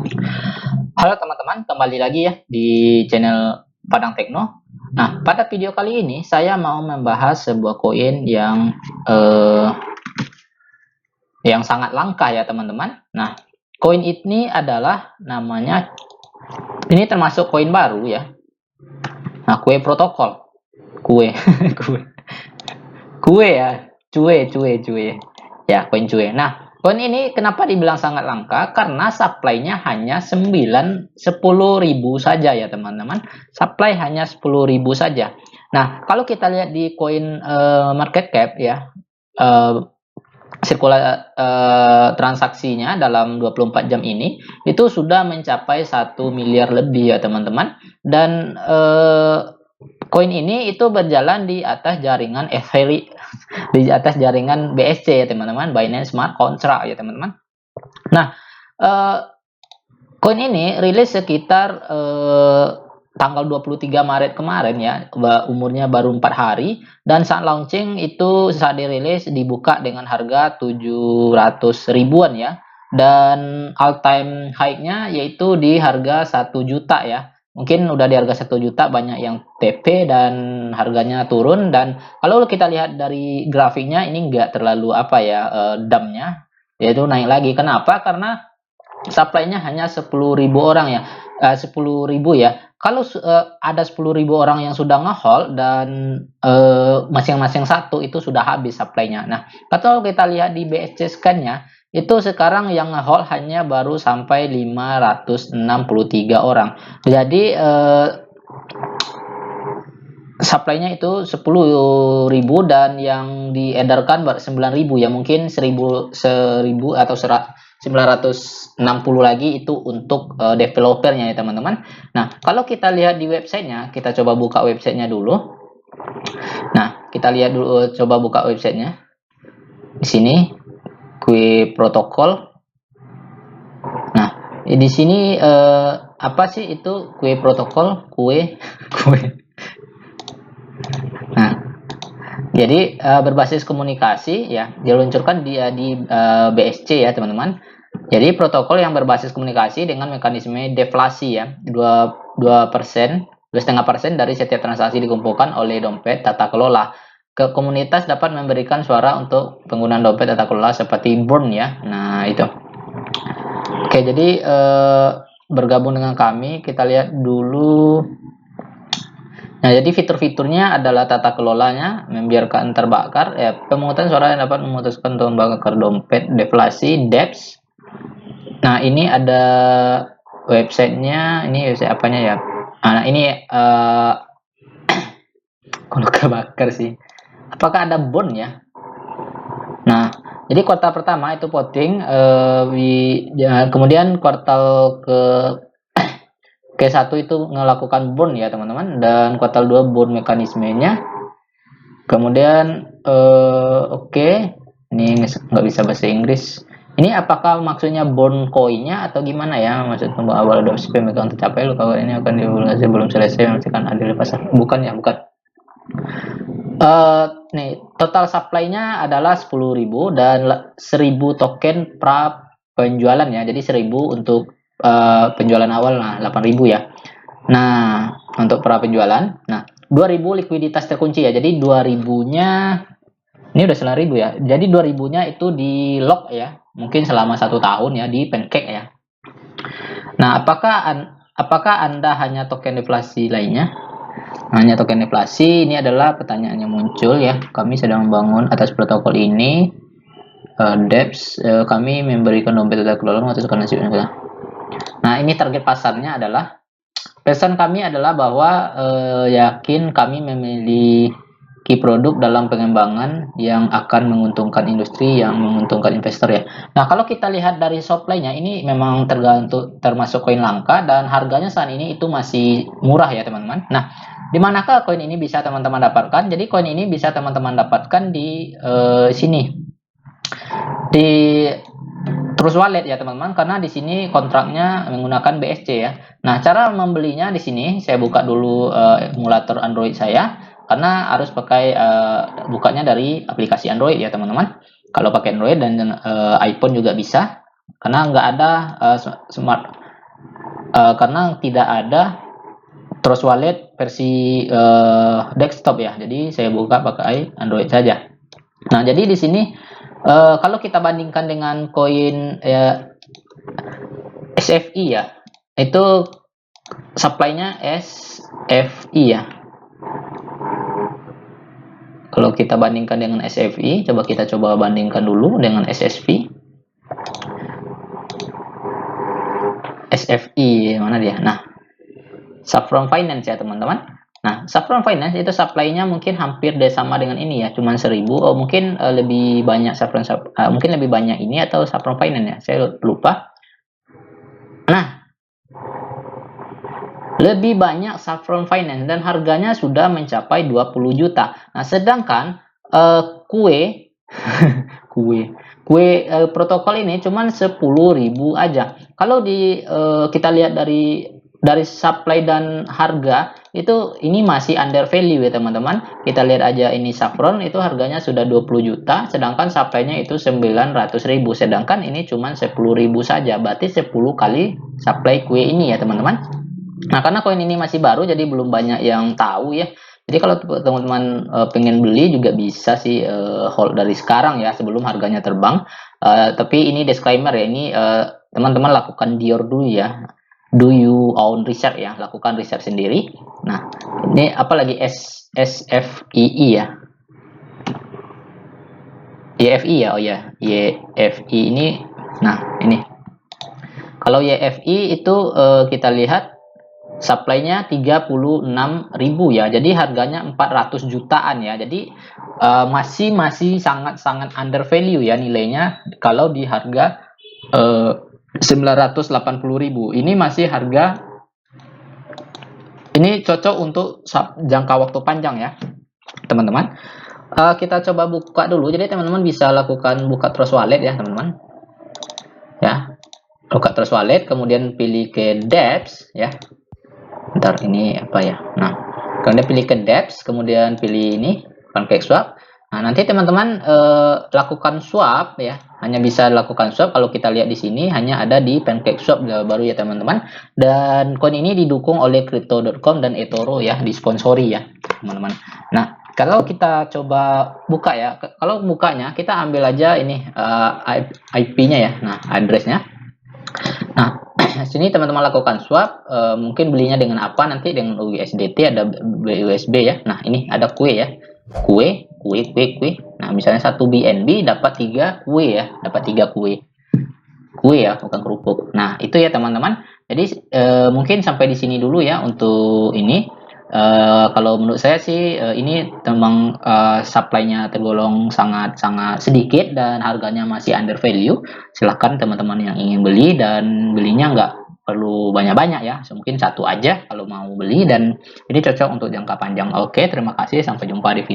Halo teman-teman, kembali lagi ya di channel Padang Tekno. Nah, pada video kali ini saya mau membahas sebuah koin eh, yang sangat langka ya teman-teman. Nah, koin ini adalah namanya, ini termasuk koin baru ya. Nah, kue protokol, kue, kue, kue ya, cue, ya koin cue. Nah, koin ini kenapa dibilang sangat langka? Karena supply-nya hanya 10 ribu saja ya teman-teman. Supply hanya 10 ribu saja. Nah, kalau kita lihat di koin market cap ya, eh, transaksinya dalam 24 jam ini itu sudah mencapai 1 miliar lebih ya teman-teman. Dan koin ini itu berjalan di atas jaringan Ethereum, di atas jaringan BSC ya teman-teman, Binance Smart Contract ya teman-teman. Nah, koin ini rilis sekitar tanggal 23 Maret kemarin ya, umurnya baru 4 hari, dan saat launching itu saat dirilis dibuka dengan harga 700 ribuan ya, dan all time high-nya yaitu di harga 1 juta ya. Mungkin udah di harga 1 juta banyak yang TP dan harganya turun, dan kalau kita lihat dari grafiknya ini enggak terlalu apa ya, dumpnya yaitu naik lagi. Kenapa? Karena supply-nya hanya 10 ribu orang ya, 10 ribu ya. Kalau ada 10 ribu orang yang sudah nge-hold dan masing-masing satu itu sudah habis supply-nya. Nah, kalau kita lihat di BSC scan-nya itu sekarang yang nge-hold hanya baru sampai 563 orang. Jadi supply-nya itu 10 ribu dan yang diedarkan 9 ribu ya, mungkin 1000 atau 960 lagi itu untuk developernya ya teman-teman. Nah, kalau kita lihat di websitenya, kita coba buka websitenya dulu. Nah, kita lihat dulu, coba buka websitenya. Di sini kue protokol. Nah, di sini apa sih itu kue protokol? Kue. Nah, jadi berbasis komunikasi ya, diluncurkan di BSC ya teman-teman. Jadi protokol yang berbasis komunikasi dengan mekanisme deflasi ya, 2,5% dari setiap transaksi dikumpulkan oleh dompet tata kelola. Ke komunitas dapat memberikan suara untuk penggunaan dompet tata kelola seperti Burn ya. Nah, itu. Oke, jadi bergabung dengan kami, kita lihat dulu. Nah, jadi fitur-fiturnya adalah tata kelolanya, membiarkan terbakar, ya, pemungutan suara yang dapat memutuskan untuk membakar dompet, deflasi, DEPS. Nah, ini ada websitenya, ini website apanya ya? Nah, ini kalau kebakar sih. Apakah ada bond ya? Nah, jadi kuartal pertama itu voting, kemudian kuartal K1 itu melakukan bond ya teman-teman, dan kuartal 2 bond mekanismenya. Kemudian oke. Ini nggak bisa bahasa Inggris. Ini apakah maksudnya bond koinnya atau gimana ya? Maksud tunggu awal adopsi pemegang tercapai, kalau ini akan divulgasi belum selesai, memastikan adil di pasar. Bukan ya, bukan. Nih, total supply-nya adalah 10 ribu dan 1000 token pra penjualan ya. Jadi 1000 untuk penjualan awal, nah 8.000 ya. Nah, untuk pra penjualan, nah 2000 likuiditas terkunci ya. Jadi 2000-nya ini udah 9.000 ya. Jadi 2000-nya itu di lock ya. Mungkin selama 1 tahun ya di pancake ya. Nah, apakah Anda hanya token deflasi lainnya? Hanya token deflasi, ini adalah pertanyaan yang muncul ya. Kami sedang membangun atas protokol ini. DEPS, kami memberikan dompet tata kelola mengataskan nasib. Nah, ini target pasarnya adalah, pesan kami adalah bahwa yakin kami memiliki produk dalam pengembangan yang akan menguntungkan industri, yang menguntungkan investor ya. Nah, kalau kita lihat dari supply-nya, ini memang termasuk koin langka dan harganya saat ini itu masih murah ya teman-teman. Nah, di manakah koin ini bisa teman-teman dapatkan? Jadi koin ini bisa teman-teman dapatkan di sini, di Trust Wallet ya teman-teman, karena di sini kontraknya menggunakan BSC ya. Nah, cara membelinya di sini saya buka dulu emulator Android saya, karena harus pakai bukanya dari aplikasi Android ya teman-teman. Kalau pakai Android dan iPhone juga bisa, karena nggak ada karena tidak ada Trust Wallet versi desktop ya. Jadi saya buka pakai Android saja. Nah, jadi di sini kalau kita bandingkan dengan koin SFI ya, itu supply-nya SFI ya. Kalau kita bandingkan dengan SFI, kita coba bandingkan dulu dengan SSV. SFI mana dia? Nah, Saffron Finance ya teman-teman. Nah, Saffron Finance itu supply-nya mungkin hampir sama dengan ini ya, cuman 1000. Oh, mungkin lebih banyak mungkin lebih banyak ini atau Saffron Finance ya, saya lupa. Nah, lebih banyak Saffron Finance dan harganya sudah mencapai 20 juta. Nah, sedangkan kue protokol ini cuman 10.000 aja. Kalau kita lihat dari supply dan harga itu, ini masih under value ya teman-teman. Kita lihat aja ini Saffron itu harganya sudah 20 juta, sedangkan supply-nya itu 900.000, sedangkan ini cuma 10.000 saja. Berarti 10 kali supply kue ini ya teman-teman. Nah, karena koin ini masih baru jadi belum banyak yang tahu ya. Jadi kalau teman-teman pengen beli juga bisa sih hold dari sekarang ya, sebelum harganya terbang. Tapi ini disclaimer ya, ini teman-teman lakukan dulu ya. Do you own research ya, lakukan research sendiri. Nah, ini apalagi SFII ya. YFI ya, oh ya, YFI ini. Nah, ini. Kalau YFI itu kita lihat supply-nya 36.000 ya. Jadi harganya 400 jutaan ya. Jadi masih sangat under value ya nilainya kalau di harga 980.000. Ini masih harga, ini cocok untuk jangka waktu panjang ya, teman-teman. Kita coba buka dulu. Jadi teman-teman bisa lakukan buka Trust Wallet ya, teman-teman. Ya. Buka Trust Wallet, kemudian pilih ke dApps ya. Bentar, ini apa ya? Nah, kemudian pilih ke dApps, kemudian pilih ini PancakeSwap. Nah, nanti teman-teman lakukan swap ya. Hanya bisa lakukan swap. Kalau kita lihat di sini hanya ada di PancakeSwap baru ya teman-teman. Dan koin ini didukung oleh Crypto.com dan eToro ya, disponsori ya teman-teman. Nah, kalau kita coba buka ya, kalau bukanya kita ambil aja ini IP-nya ya. Nah, address-nya. Nah, sini teman-teman lakukan swap, mungkin belinya dengan apa nanti, dengan USDT ada BUSD ya. Nah, ini ada kue ya, kue. Nah, misalnya 1 BNB dapat 3 kue ya, dapat 3 kue ya, bukan kerupuk. Nah, itu ya teman-teman. Jadi mungkin sampai di sini dulu ya untuk ini. Kalau menurut saya sih ini memang supply-nya tergolong sangat sedikit dan harganya masih under value. Silahkan teman-teman yang ingin beli, dan belinya nggak perlu banyak-banyak ya, mungkin satu aja kalau mau beli, dan ini cocok untuk jangka panjang. Oke, terima kasih, sampai jumpa di video